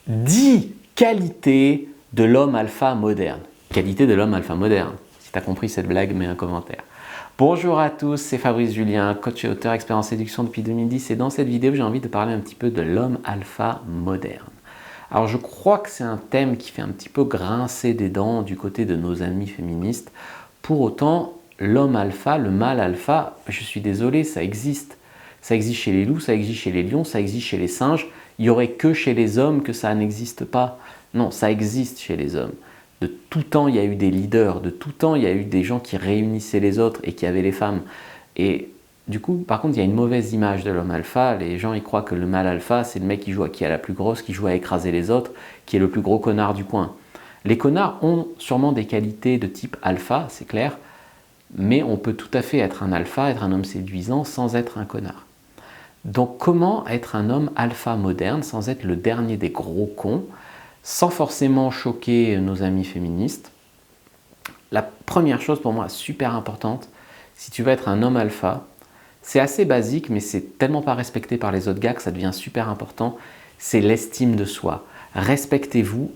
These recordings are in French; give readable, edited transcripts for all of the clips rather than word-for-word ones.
10 qualités de l'homme alpha moderne. Qualité de l'homme alpha moderne. Si tu as compris cette blague, mets un commentaire. Bonjour à tous, c'est Fabrice Julien, coach et auteur expert en séduction depuis 2010 et dans cette vidéo j'ai envie de parler un petit peu de l'homme alpha moderne. Alors je crois que c'est un thème qui fait un petit peu grincer des dents du côté de nos amis féministes. Pour autant, l'homme alpha, le mâle alpha, je suis désolé, ça existe. Ça existe chez les loups, ça existe chez les lions, ça existe chez les singes. Il n'y aurait que chez les hommes que ça n'existe pas. Non, ça existe chez les hommes. De tout temps, il y a eu des leaders, de tout temps, il y a eu des gens qui réunissaient les autres et qui avaient les femmes. Et du coup, par contre, il y a une mauvaise image de l'homme alpha. Les gens, ils croient que le mâle alpha, c'est le mec qui joue à qui a la plus grosse, qui joue à écraser les autres, qui est le plus gros connard du coin. Les connards ont sûrement des qualités de type alpha, c'est clair, mais on peut tout à fait être un alpha, être un homme séduisant sans être un connard. Donc comment être un homme alpha moderne sans être le dernier des gros cons, sans forcément choquer nos amis féministes? La première chose pour moi super importante, si tu veux être un homme alpha, c'est assez basique mais c'est tellement pas respecté par les autres gars que ça devient super important, c'est l'estime de soi. Respectez-vous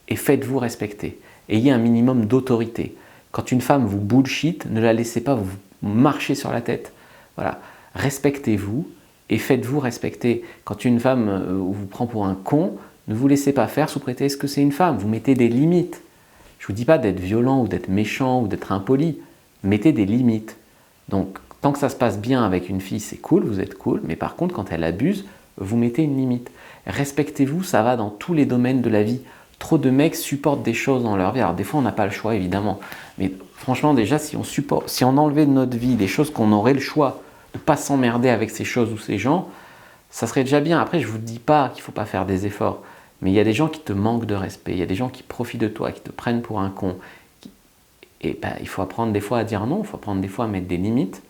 et faites-vous respecter. Ayez un minimum d'autorité. Quand une femme vous bullshit, ne la laissez pas vous marcher sur la tête. Voilà, respectez-vous et faites-vous respecter. Quand une femme vous prend pour un con, ne vous laissez pas faire sous prétexte que c'est une femme. Vous mettez des limites. Je ne vous dis pas d'être violent ou d'être méchant ou d'être impoli. Mettez des limites. Donc, tant que ça se passe bien avec une fille, c'est cool, vous êtes cool. Mais par contre, quand elle abuse, vous mettez une limite. Respectez-vous, ça va dans tous les domaines de la vie. Trop de mecs supportent des choses dans leur vie. Alors des fois, on n'a pas le choix, évidemment. Mais franchement, déjà, si on enlevait de notre vie des choses qu'on aurait le choix de ne pas s'emmerder avec ces choses ou ces gens, ça serait déjà bien. Après, je ne vous dis pas qu'il ne faut pas faire des efforts. Mais il y a des gens qui te manquent de respect. Il y a des gens qui profitent de toi, qui te prennent pour un con. Et ben, il faut apprendre des fois à dire non. Il faut apprendre des fois à mettre des limites.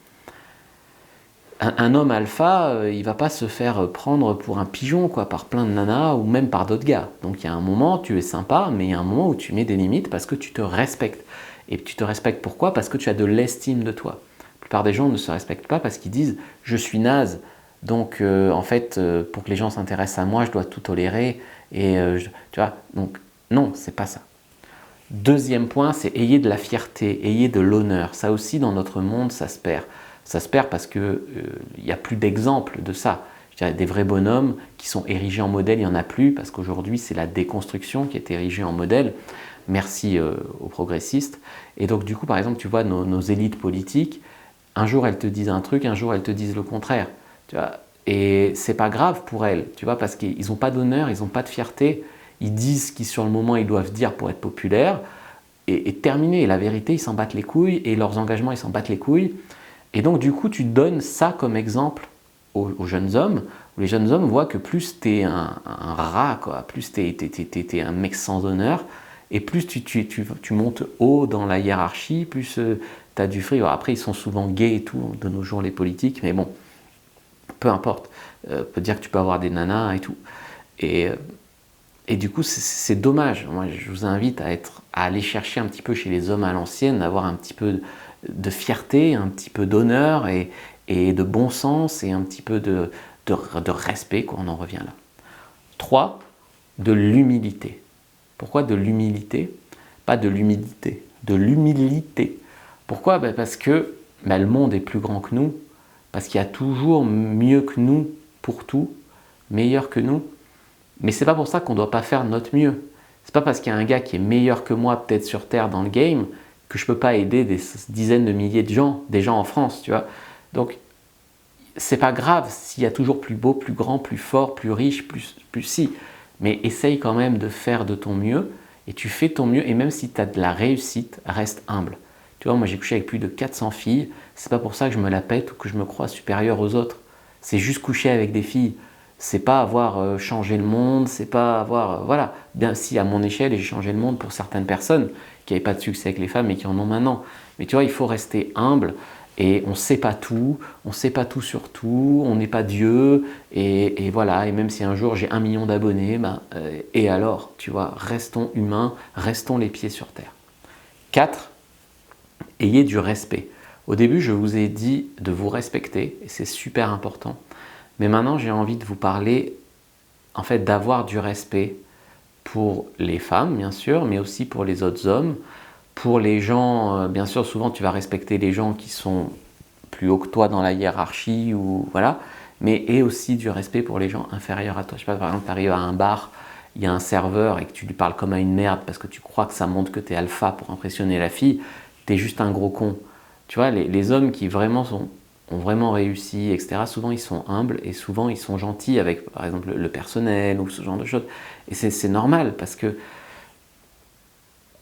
Un homme alpha, il ne va pas se faire prendre pour un pigeon quoi, par plein de nanas ou même par d'autres gars. Donc il y a un moment, tu es sympa, mais il y a un moment où tu mets des limites parce que tu te respectes. Et tu te respectes pourquoi? Parce que tu as de l'estime de toi. La plupart des gens ne se respectent pas parce qu'ils disent « je suis naze ». Donc en fait, pour que les gens s'intéressent à moi, je dois tout tolérer. Et tu vois, donc non, c'est pas ça. Deuxième point, c'est ayez de la fierté, ayez de l'honneur. Ça aussi, dans notre monde, ça se perd. Ça se perd parce qu'il n'y a plus d'exemples de ça. Je dirais, des vrais bonhommes qui sont érigés en modèle, il n'y en a plus parce qu'aujourd'hui, c'est la déconstruction qui est érigée en modèle. Merci aux progressistes. Et donc, du coup, par exemple, tu vois, nos élites politiques, un jour, elles te disent un truc, un jour, elles te disent le contraire. Tu vois, et c'est pas grave pour elles, tu vois, parce qu'ils n'ont pas d'honneur, ils n'ont pas de fierté. Ils disent ce qu'ils, sur le moment, ils doivent dire pour être populaires. Et terminé. Et la vérité, ils s'en battent les couilles. Et leurs engagements, ils s'en battent les couilles. Et donc, du coup, tu donnes ça comme exemple aux jeunes hommes, où les jeunes hommes voient que plus tu es un rat, quoi, plus tu es un mec sans honneur, et plus tu montes haut dans la hiérarchie, plus tu as du fric. Alors après, ils sont souvent gays et tout, de nos jours, les politiques, mais bon, peu importe. On peut dire que tu peux avoir des nanas et tout. Et du coup, c'est dommage. Moi, je vous invite à aller chercher un petit peu chez les hommes à l'ancienne, d'avoir un petit peu de fierté, un petit peu d'honneur et de bon sens et un petit peu de respect, quoi, on en revient là. 3, de l'humilité. Pourquoi de l'humilité? Pas de l'humidité, de l'humilité. Pourquoi? Parce que le monde est plus grand que nous, parce qu'il y a toujours mieux que nous pour tout, meilleur que nous. Mais c'est pas pour ça qu'on ne doit pas faire notre mieux. C'est pas parce qu'il y a un gars qui est meilleur que moi, peut-être sur Terre dans le game, que je peux pas aider des dizaines de milliers de gens, des gens en France, tu vois. Donc, c'est pas grave s'il y a toujours plus beau, plus grand, plus fort, plus riche, plus si. Mais essaye quand même de faire de ton mieux, et tu fais ton mieux, et même si tu as de la réussite, reste humble. Tu vois, moi j'ai couché avec plus de 400 filles, c'est pas pour ça que je me la pète ou que je me crois supérieur aux autres. C'est juste coucher avec des filles. C'est pas avoir changé le monde, c'est pas avoir... voilà, bien si à mon échelle j'ai changé le monde pour certaines personnes qui n'avaient pas de succès avec les femmes et qui en ont maintenant. Mais tu vois, il faut rester humble et on ne sait pas tout sur tout, on n'est pas Dieu et voilà. Et même si un jour j'ai 1 million d'abonnés, et alors, tu vois, restons humains, restons les pieds sur terre. 4, ayez du respect. Au début, je vous ai dit de vous respecter et c'est super important. Mais maintenant, j'ai envie de vous parler, en fait, d'avoir du respect pour les femmes, bien sûr, mais aussi pour les autres hommes. Pour les gens, bien sûr, souvent tu vas respecter les gens qui sont plus haut que toi dans la hiérarchie, ou voilà, mais et aussi du respect pour les gens inférieurs à toi. Je sais pas, par exemple, tu arrives à un bar, il y a un serveur et que tu lui parles comme à une merde parce que tu crois que ça montre que tu es alpha pour impressionner la fille, tu es juste un gros con. Tu vois, les hommes qui vraiment ont vraiment réussi, etc., souvent ils sont humbles et souvent ils sont gentils avec, par exemple, le personnel ou ce genre de choses. Et c'est normal parce que,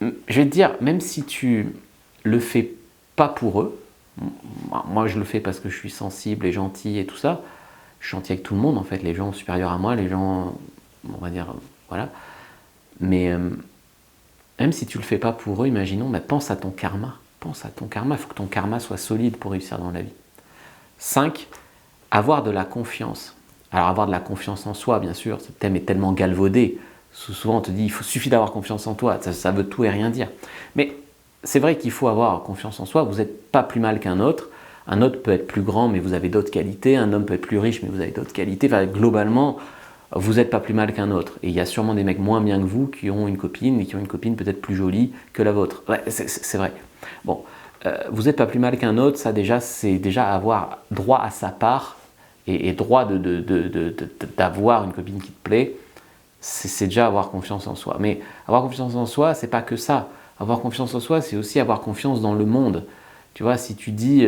je vais te dire, même si tu le fais pas pour eux, moi je le fais parce que je suis sensible et gentil et tout ça, je suis gentil avec tout le monde en fait, les gens supérieurs à moi, les gens, on va dire, voilà. Mais même si tu le fais pas pour eux, imaginons, mais pense à ton karma. Pense à ton karma, il faut que ton karma soit solide pour réussir dans la vie. 5. Avoir de la confiance. Alors avoir de la confiance en soi, bien sûr, ce thème est tellement galvaudé. Souvent on te dit, suffit d'avoir confiance en toi, ça veut tout et rien dire. Mais c'est vrai qu'il faut avoir confiance en soi, vous n'êtes pas plus mal qu'un autre. Un autre peut être plus grand, mais vous avez d'autres qualités. Un homme peut être plus riche, mais vous avez d'autres qualités. Enfin, globalement, vous n'êtes pas plus mal qu'un autre. Et il y a sûrement des mecs moins bien que vous qui ont une copine, et qui ont une copine peut-être plus jolie que la vôtre. Ouais, c'est vrai. Bon, vous n'êtes pas plus mal qu'un autre, ça déjà, c'est déjà avoir droit à sa part et droit d'avoir une copine qui te plaît. C'est déjà avoir confiance en soi. Mais avoir confiance en soi, c'est pas que ça. Avoir confiance en soi, c'est aussi avoir confiance dans le monde. Tu vois, si tu dis,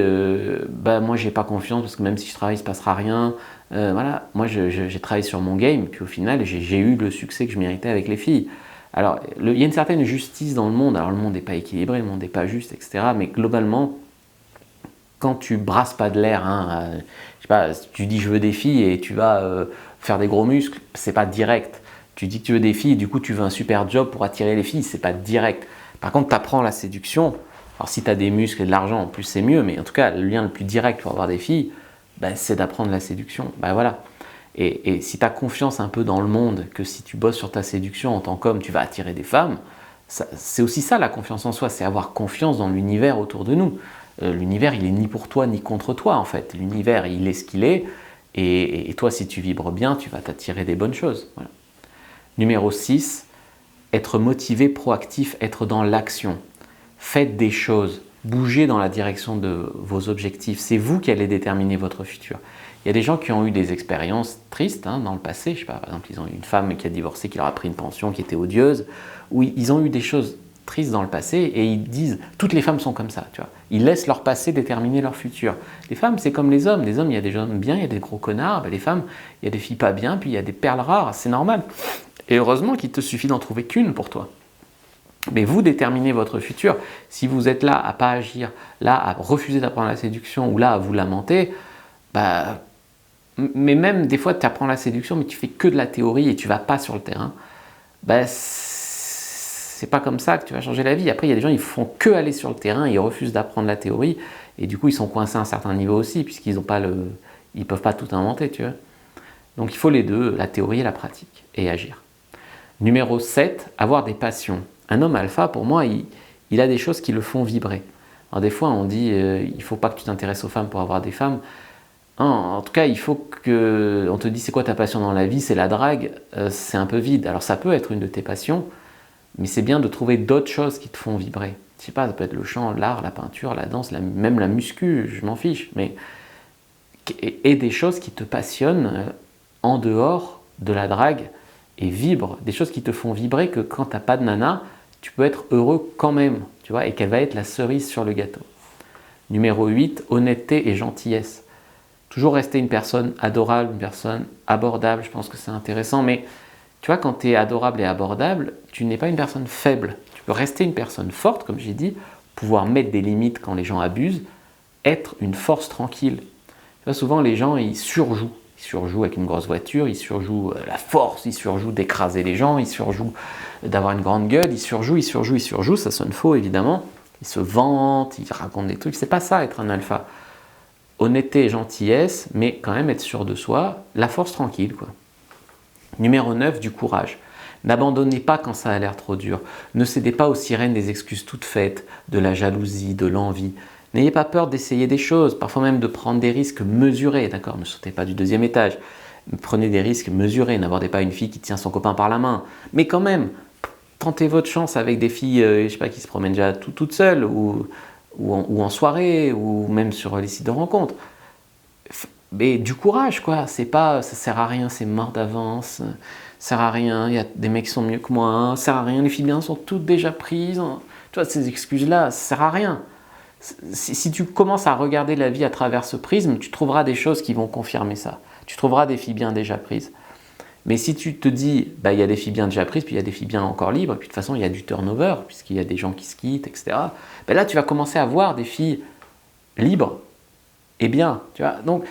bah moi j'ai pas confiance parce que même si je travaille, il se passera rien. Voilà, moi j'ai travaillé sur mon game, puis au final j'ai eu le succès que je méritais avec les filles. Alors, il y a une certaine justice dans le monde. Alors le monde n'est pas équilibré, le monde n'est pas juste, etc. Mais globalement, quand tu brasses pas de l'air, hein, je sais pas, si tu dis je veux des filles et tu vas faire des gros muscles, c'est pas direct. Tu dis que tu veux des filles et du coup tu veux un super job pour attirer les filles, c'est pas direct. Par contre, tu apprends la séduction. Alors si tu as des muscles et de l'argent, en plus c'est mieux, mais en tout cas, le lien le plus direct pour avoir des filles, ben, c'est d'apprendre la séduction. Ben, voilà. Et si tu as confiance un peu dans le monde, que si tu bosses sur ta séduction en tant qu'homme, tu vas attirer des femmes, c'est aussi ça la confiance en soi, c'est avoir confiance dans l'univers autour de nous. L'univers, il est ni pour toi ni contre toi en fait. L'univers, il est ce qu'il est, et toi, si tu vibres bien, tu vas t'attirer des bonnes choses. Voilà. Numéro 6, être motivé, proactif, être dans l'action. Faites des choses, bougez dans la direction de vos objectifs. C'est vous qui allez déterminer votre futur. Il y a des gens qui ont eu des expériences tristes dans le passé. Je sais pas, par exemple, ils ont eu une femme qui a divorcé, qui leur a pris une pension qui était odieuse, ou ils ont eu des choses tristes dans le passé et ils disent toutes les femmes sont comme ça. Tu vois. Ils laissent leur passé déterminer leur futur. Les femmes, c'est comme les hommes. Les hommes, il y a des hommes bien, il y a des gros connards. Ben, les femmes, il y a des filles pas bien, puis il y a des perles rares. C'est normal. Et heureusement qu'il te suffit d'en trouver qu'une pour toi. Mais vous déterminez votre futur. Si vous êtes là à pas agir, là à refuser d'apprendre la séduction ou là à vous lamenter, bah, mais même des fois tu apprends la séduction mais tu fais que de la théorie et tu vas pas sur le terrain, bah, c'est pas comme ça que tu vas changer la vie. Après il y a des gens ils font que aller sur le terrain, ils refusent d'apprendre la théorie et du coup ils sont coincés à un certain niveau aussi puisqu'ils ont pas ils peuvent pas tout inventer, tu vois. Donc il faut les deux, la théorie et la pratique, et agir. Numéro 7, avoir des passions. Un homme alpha, pour moi, il a des choses qui le font vibrer. Alors des fois, on dit il ne faut pas que tu t'intéresses aux femmes pour avoir des femmes. En tout cas, il faut que... On te dit c'est quoi ta passion dans la vie, c'est la drague, c'est un peu vide. Alors ça peut être une de tes passions, mais c'est bien de trouver d'autres choses qui te font vibrer. Je sais pas, ça peut être le chant, l'art, la peinture, la danse, même la muscu, je m'en fiche. Mais... Et des choses qui te passionnent en dehors de la drague et vibrent. Des choses qui te font vibrer que quand tu n'as pas de nana, tu peux être heureux quand même, tu vois, et qu'elle va être la cerise sur le gâteau. Numéro 8, honnêteté et gentillesse. Toujours rester une personne adorable, une personne abordable, je pense que c'est intéressant, mais tu vois, quand tu es adorable et abordable, tu n'es pas une personne faible. Tu peux rester une personne forte, comme j'ai dit, pouvoir mettre des limites quand les gens abusent, être une force tranquille. Tu vois, souvent les gens, ils surjouent. Ils surjouent avec une grosse voiture, ils surjouent la force, ils surjouent d'écraser les gens, ils surjouent d'avoir une grande gueule, ils surjouent, ça sonne faux évidemment. Ils se vantent, ils racontent des trucs, c'est pas ça être un alpha. Honnêteté et gentillesse, mais quand même être sûr de soi, la force tranquille, quoi. Numéro 9, du courage. N'abandonnez pas quand ça a l'air trop dur. Ne cédez pas aux sirènes des excuses toutes faites, de la jalousie, de l'envie. N'ayez pas peur d'essayer des choses, parfois même de prendre des risques mesurés, d'accord? Ne sautez pas du 2e étage. prenez des risques mesurés, n'abordez pas une fille qui tient son copain par la main. Mais quand même, tentez votre chance avec des filles, je sais pas, qui se promènent déjà toutes seules, ou en soirée, ou même sur les sites de rencontres. Mais du courage, quoi. C'est pas, ça sert à rien, c'est mort d'avance. Ça sert à rien, il y a des mecs qui sont mieux que moi. Ça sert à rien, les filles bien sont toutes déjà prises. Tu vois, ces excuses-là, ça sert à rien. Si tu commences à regarder la vie à travers ce prisme, tu trouveras des choses qui vont confirmer ça. Tu trouveras des filles bien déjà prises. Mais si tu te dis, bah, il y a des filles bien déjà prises, puis il y a des filles bien encore libres, et puis de toute façon, il y a du turnover, puisqu'il y a des gens qui se quittent, etc. Ben là, tu vas commencer à voir des filles libres et bien. Tu vois. Donc,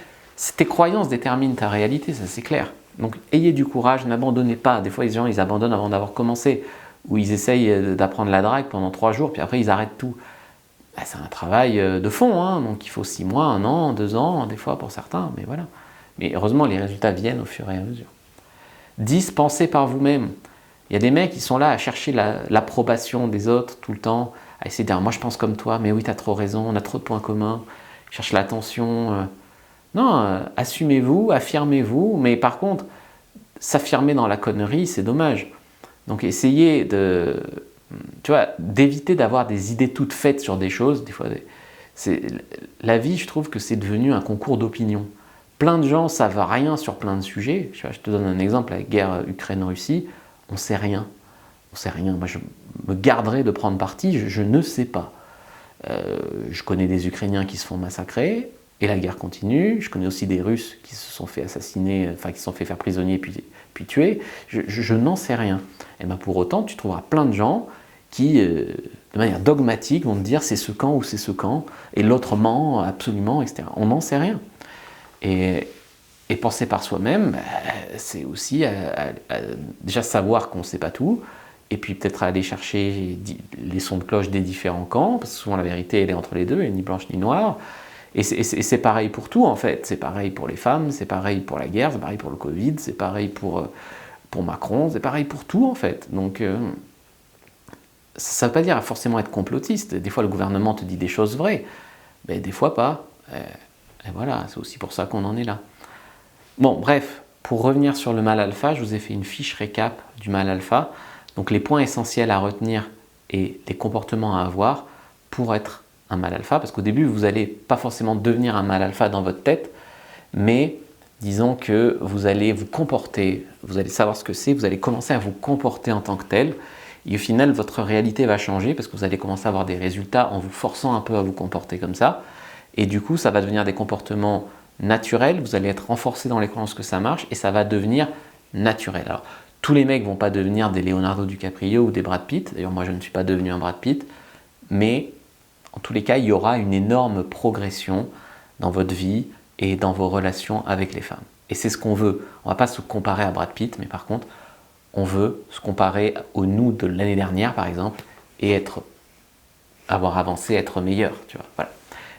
tes croyances déterminent ta réalité, ça c'est clair. Donc, ayez du courage, n'abandonnez pas. Des fois, les gens, ils abandonnent avant d'avoir commencé, ou ils essayent d'apprendre la drague pendant 3 jours, puis après, ils arrêtent tout. Ben, c'est un travail de fond, hein. Donc il faut 6 mois, 1 an, 2 ans, des fois pour certains, mais voilà. Mais heureusement, les résultats viennent au fur et à mesure. 10. Pensez par vous-même. Il y a des mecs qui sont là à chercher l'approbation des autres tout le temps, à essayer de dire « moi je pense comme toi, mais oui, tu as trop raison, on a trop de points communs », ils cherchent l'attention. Non, assumez-vous, affirmez-vous, mais par contre, s'affirmer dans la connerie, c'est dommage. Donc essayez d'éviter d'avoir des idées toutes faites sur des choses. Des fois, la vie, je trouve que c'est devenu un concours d'opinion. Plein de gens ne savent rien sur plein de sujets. Je te donne un exemple, la guerre Ukraine-Russie, on ne sait rien. On sait rien. Moi, je me garderai de prendre parti, je ne sais pas. Je connais des Ukrainiens qui se font massacrer, et la guerre continue. Je connais aussi des Russes qui se sont fait assassiner, enfin qui se sont fait faire prisonniers puis tuer. Je n'en sais rien. Et bien pour autant, tu trouveras plein de gens qui, de manière dogmatique, vont te dire c'est ce camp ou c'est ce camp, et l'autre ment absolument, etc. On n'en sait rien. Et penser par soi-même, c'est aussi déjà savoir qu'on ne sait pas tout, et puis peut-être aller chercher les sons de cloche des différents camps, parce que souvent la vérité elle est entre les deux, elle n'est ni blanche ni noire. Et c'est pareil pour tout en fait, c'est pareil pour les femmes, c'est pareil pour la guerre, c'est pareil pour le Covid, c'est pareil pour Macron, c'est pareil pour tout en fait. Donc ça ne veut pas dire forcément être complotiste, des fois le gouvernement te dit des choses vraies, mais des fois pas. Et voilà, c'est aussi pour ça qu'on en est là. Bon, bref, pour revenir sur le mal alpha, je vous ai fait une fiche récap du mal alpha. Donc les points essentiels à retenir et les comportements à avoir pour être un mal alpha. Parce qu'au début, vous n'allez pas forcément devenir un mal alpha dans votre tête, mais disons que vous allez vous comporter, vous allez savoir ce que c'est, vous allez commencer à vous comporter en tant que tel. Et au final, votre réalité va changer parce que vous allez commencer à avoir des résultats en vous forçant un peu à vous comporter comme ça. Et du coup, ça va devenir des comportements naturels, vous allez être renforcé dans les croyances que ça marche et ça va devenir naturel. Alors, tous les mecs ne vont pas devenir des Leonardo DiCaprio ou des Brad Pitt. D'ailleurs, moi, je ne suis pas devenu un Brad Pitt. Mais en tous les cas, il y aura une énorme progression dans votre vie et dans vos relations avec les femmes. Et c'est ce qu'on veut. On ne va pas se comparer à Brad Pitt, mais par contre, on veut se comparer au nous de l'année dernière, par exemple, et avoir avancé, être meilleur. Tu vois, voilà.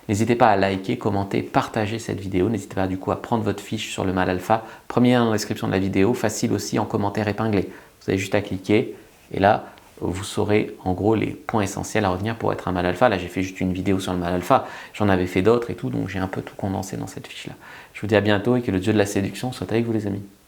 N'hésitez pas à liker, commenter, partager cette vidéo. N'hésitez pas du coup à prendre votre fiche sur le mal alpha. Premier lien dans la description de la vidéo, facile aussi en commentaire épinglé. Vous avez juste à cliquer et là, vous saurez en gros les points essentiels à retenir pour être un mal alpha. Là, j'ai fait juste une vidéo sur le mal alpha. J'en avais fait d'autres et tout, donc j'ai un peu tout condensé dans cette fiche-là. Je vous dis à bientôt et que le dieu de la séduction soit avec vous les amis.